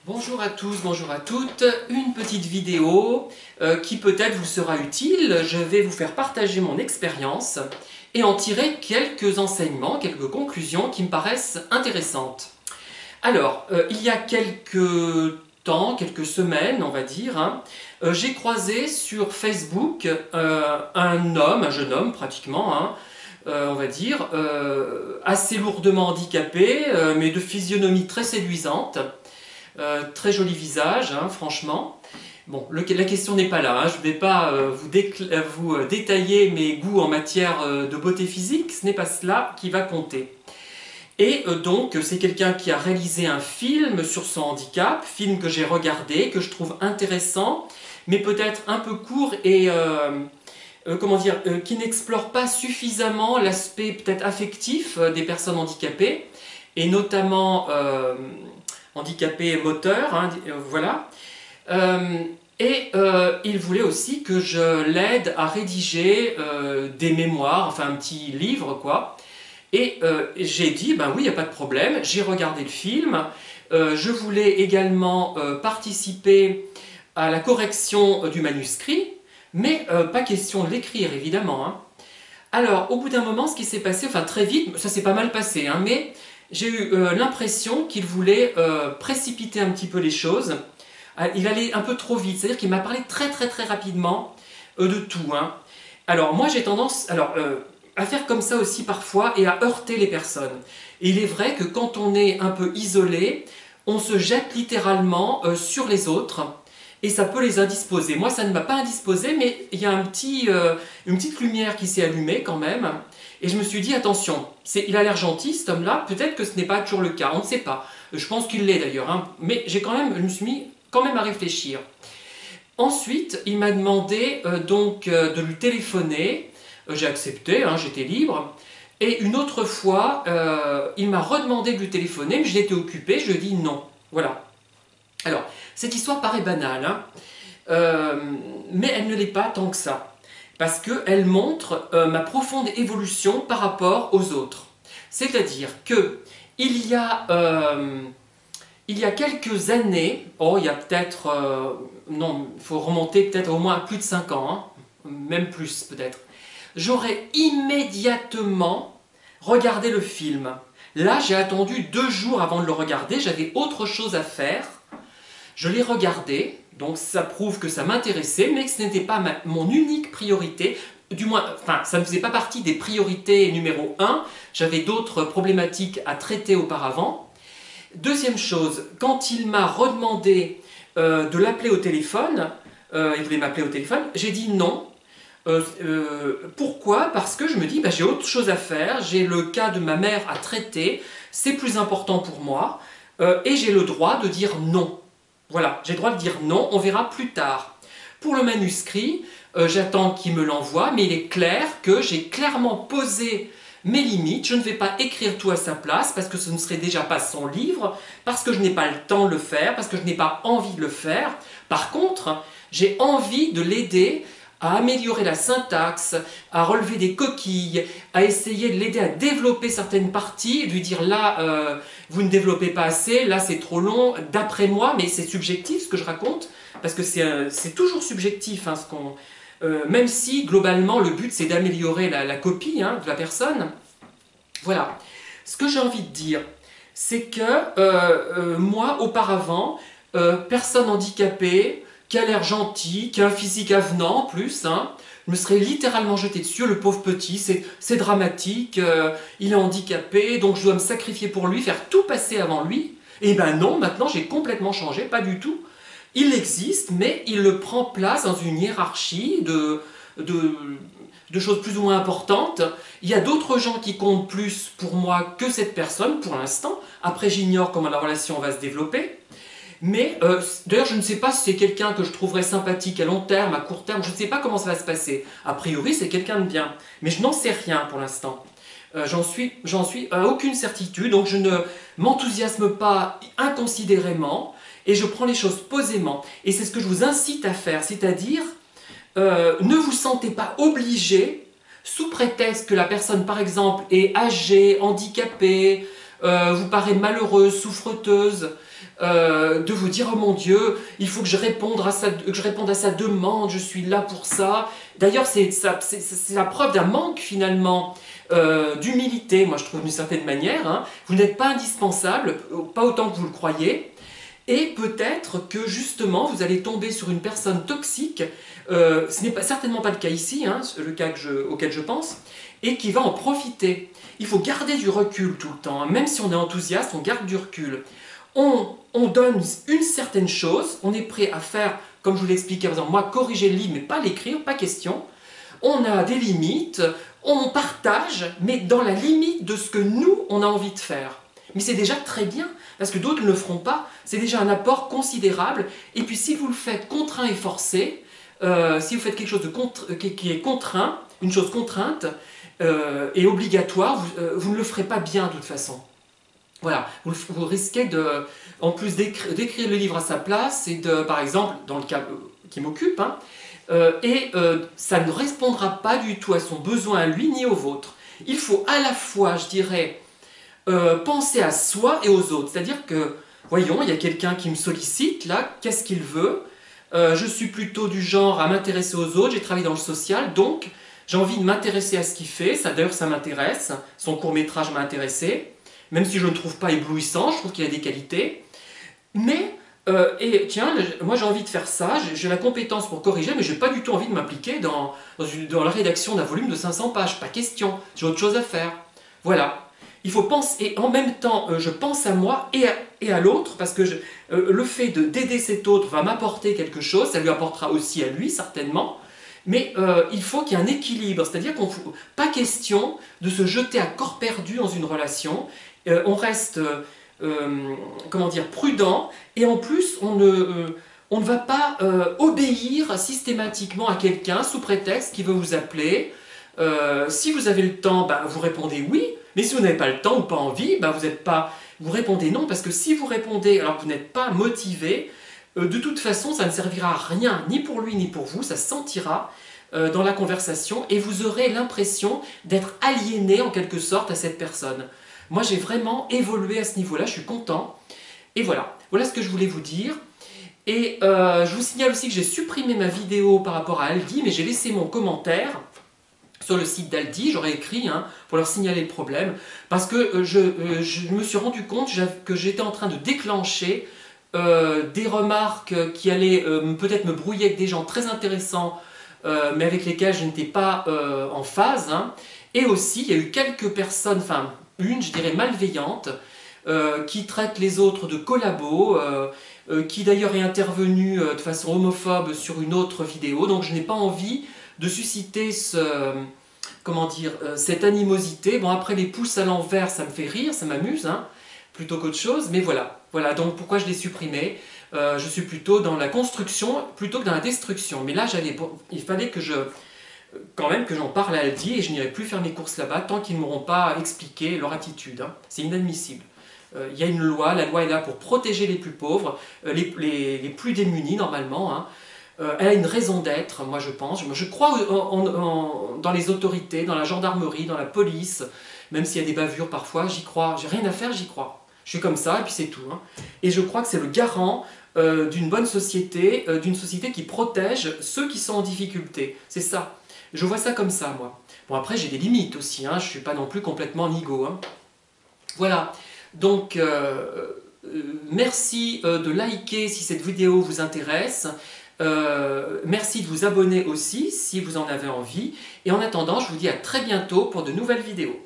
Bonjour à tous, bonjour à toutes. Une petite vidéo qui peut-être vous sera utile. Je vais vous faire partager mon expérience et en tirer quelques enseignements, quelques conclusions qui me paraissent intéressantes. Alors, il y a quelques temps, quelques semaines, on va dire, j'ai croisé sur Facebook un jeune homme pratiquement, on va dire, assez lourdement handicapé, mais de physionomie très séduisante. Très joli visage, franchement. Bon, la question n'est pas là, je ne vais pas vous détailler mes goûts en matière de beauté physique, ce n'est pas cela qui va compter. Et donc, c'est quelqu'un qui a réalisé un film sur son handicap, film que j'ai regardé, que je trouve intéressant, mais peut-être un peu court et qui n'explore pas suffisamment l'aspect peut-être affectif des personnes handicapées, et notamment handicapé moteur, voilà. Il voulait aussi que je l'aide à rédiger des mémoires, enfin un petit livre, quoi. Et j'ai dit, ben oui, il n'y a pas de problème, j'ai regardé le film. Je voulais également participer à la correction du manuscrit, mais pas question de l'écrire, évidemment. Alors, au bout d'un moment, ce qui s'est passé, enfin très vite, ça s'est pas mal passé, mais j'ai eu l'impression qu'il voulait précipiter un petit peu les choses. Il allait un peu trop vite, c'est-à-dire qu'il m'a parlé très rapidement de tout. Alors moi j'ai tendance à faire comme ça aussi parfois et à heurter les personnes. Et il est vrai que quand on est un peu isolé, on se jette littéralement sur les autres et ça peut les indisposer. Moi ça ne m'a pas indisposé, mais il y a une petite lumière qui s'est allumée quand même. Et je me suis dit, attention, il a l'air gentil cet homme-là, peut-être que ce n'est pas toujours le cas, on ne sait pas. Je pense qu'il l'est d'ailleurs, mais je me suis mis quand même à réfléchir. Ensuite, il m'a demandé de lui téléphoner, j'ai accepté, j'étais libre. Et une autre fois, il m'a redemandé de lui téléphoner, mais je l'étais occupé, je lui ai dit non. Voilà. Alors, cette histoire paraît banale, mais elle ne l'est pas tant que ça. Parce qu'elle montre ma profonde évolution par rapport aux autres. C'est-à-dire que il y a quelques années, il y a peut-être, non, il faut remonter peut-être au moins à plus de 5 ans, même plus peut-être, j'aurais immédiatement regardé le film. Là, j'ai attendu 2 jours avant de le regarder, j'avais autre chose à faire. Je l'ai regardé, donc ça prouve que ça m'intéressait, mais que ce n'était pas mon unique priorité. Du moins, enfin, ça ne faisait pas partie des priorités numéro 1. J'avais d'autres problématiques à traiter auparavant. Deuxième chose, quand il m'a redemandé de l'appeler au téléphone, il voulait m'appeler au téléphone, j'ai dit non. Pourquoi? Parce que je me dis, j'ai autre chose à faire, j'ai le cas de ma mère à traiter, c'est plus important pour moi, et j'ai le droit de dire non. Voilà, j'ai le droit de dire non, on verra plus tard. Pour le manuscrit, j'attends qu'il me l'envoie, mais il est clair que j'ai clairement posé mes limites. Je ne vais pas écrire tout à sa place, parce que ce ne serait déjà pas son livre, parce que je n'ai pas le temps de le faire, parce que je n'ai pas envie de le faire. Par contre, j'ai envie de l'aider à améliorer la syntaxe, à relever des coquilles, à essayer de l'aider à développer certaines parties, lui dire là, vous ne développez pas assez, là c'est trop long, d'après moi, mais c'est subjectif ce que je raconte, parce que c'est toujours subjectif, même si globalement le but c'est d'améliorer la copie de la personne. Voilà. Ce que j'ai envie de dire, c'est que moi, auparavant, personne handicapée, qui a l'air gentil, qui a un physique avenant en plus, je me serais littéralement jeté dessus, le pauvre petit, c'est dramatique, il est handicapé, donc je dois me sacrifier pour lui, faire tout passer avant lui. Et ben non, maintenant j'ai complètement changé, pas du tout. Il existe, mais il le prend place dans une hiérarchie de choses plus ou moins importantes. Il y a d'autres gens qui comptent plus pour moi que cette personne, pour l'instant. Après, j'ignore comment la relation va se développer. Mais d'ailleurs, je ne sais pas si c'est quelqu'un que je trouverais sympathique à long terme, à court terme, je ne sais pas comment ça va se passer. A priori, c'est quelqu'un de bien, mais je n'en sais rien pour l'instant. J'en suis à aucune certitude, donc je ne m'enthousiasme pas inconsidérément et je prends les choses posément. Et c'est ce que je vous incite à faire, c'est-à-dire ne vous sentez pas obligé, sous prétexte que la personne, par exemple, est âgée, handicapée, vous paraît malheureuse, souffreteuse, de vous dire « Oh mon Dieu, il faut que je réponde à sa demande, je suis là pour ça ». D'ailleurs, c'est la preuve d'un manque finalement d'humilité, moi je trouve d'une certaine manière. Hein. Vous n'êtes pas indispensable, pas autant que vous le croyez. Et peut-être que justement vous allez tomber sur une personne toxique, ce n'est certainement pas le cas ici, hein, le cas auquel je pense, et qui va en profiter. Il faut garder du recul tout le temps, hein. Même si on est enthousiaste, on garde du recul. On donne une certaine chose, on est prêt à faire, comme je vous l'ai expliqué, par exemple, moi corriger le livre mais pas l'écrire, pas question. On a des limites, on partage, mais dans la limite de ce que nous, on a envie de faire. Mais c'est déjà très bien, parce que d'autres ne le feront pas, c'est déjà un apport considérable. Et puis si vous le faites contraint et forcé, si vous faites quelque chose qui est contraint, une chose contrainte et obligatoire, vous ne le ferez pas bien de toute façon. Voilà, vous risquez en plus d'écrire le livre à sa place, et par exemple, dans le cas qui m'occupe, hein, ça ne répondra pas du tout à son besoin à lui ni au vôtre. Il faut à la fois, je dirais, penser à soi et aux autres. C'est-à-dire que, voyons, il y a quelqu'un qui me sollicite, là, qu'est-ce qu'il veut? Je suis plutôt du genre à m'intéresser aux autres, j'ai travaillé dans le social, donc j'ai envie de m'intéresser à ce qu'il fait. D'ailleurs, ça m'intéresse, son court-métrage m'a intéressé. Même si je ne le trouve pas éblouissant, je trouve qu'il a des qualités. Mais, tiens, moi j'ai envie de faire ça, j'ai la compétence pour corriger, mais je n'ai pas du tout envie de m'impliquer dans la rédaction d'un volume de 500 pages. Pas question, j'ai autre chose à faire. Voilà. Il faut penser, et en même temps, je pense à moi et à l'autre, parce que le fait d'aider cet autre va m'apporter quelque chose, ça lui apportera aussi à lui, certainement. Mais il faut qu'il y ait un équilibre, c'est-à-dire pas question de se jeter à corps perdu dans une relation. On reste, comment dire, prudent, et en plus, on ne va pas obéir systématiquement à quelqu'un sous prétexte qu'il veut vous appeler. Si vous avez le temps, bah, vous répondez oui, mais si vous n'avez pas le temps ou pas envie, bah, vous répondez non, parce que si vous répondez alors que vous n'êtes pas motivé, de toute façon, ça ne servira à rien, ni pour lui ni pour vous, ça se sentira dans la conversation, et vous aurez l'impression d'être aliéné en quelque sorte à cette personne. Moi, j'ai vraiment évolué à ce niveau-là, je suis content. Et voilà, voilà ce que je voulais vous dire. Et je vous signale aussi que j'ai supprimé ma vidéo par rapport à Aldi, mais j'ai laissé mon commentaire sur le site d'Aldi, j'aurais écrit hein, pour leur signaler le problème, parce que je me suis rendu compte que j'étais en train de déclencher des remarques qui allaient peut-être me brouiller avec des gens très intéressants, mais avec lesquels je n'étais pas en phase. Hein. Et aussi, il y a eu quelques personnes, enfin une, je dirais, malveillante, qui traite les autres de collabos, qui d'ailleurs est intervenue de façon homophobe sur une autre vidéo. Donc je n'ai pas envie de susciter cette animosité. Bon, après les pouces à l'envers, ça me fait rire, ça m'amuse, hein, plutôt qu'autre chose, mais voilà. Voilà, donc pourquoi je l'ai supprimé. Je suis plutôt dans la construction plutôt que dans la destruction. Mais là, il fallait quand même que j'en parle à Aldi, et je n'irai plus faire mes courses là-bas tant qu'ils ne m'auront pas expliqué leur attitude. Hein. C'est inadmissible. Il y a une loi, la loi est là pour protéger les plus pauvres, les plus démunis normalement. Hein. Elle a une raison d'être, moi je pense. Je crois dans les autorités, dans la gendarmerie, dans la police, même s'il y a des bavures parfois, j'y crois. J'ai rien à faire, j'y crois. Je suis comme ça et puis c'est tout. Hein. Et je crois que c'est le garant d'une bonne société, d'une société qui protège ceux qui sont en difficulté. C'est ça. Je vois ça comme ça, moi. Bon, après, j'ai des limites aussi. Hein. Je ne suis pas non plus complètement nigo. Hein. Voilà. Donc, merci de liker si cette vidéo vous intéresse. Merci de vous abonner aussi si vous en avez envie. Et en attendant, je vous dis à très bientôt pour de nouvelles vidéos.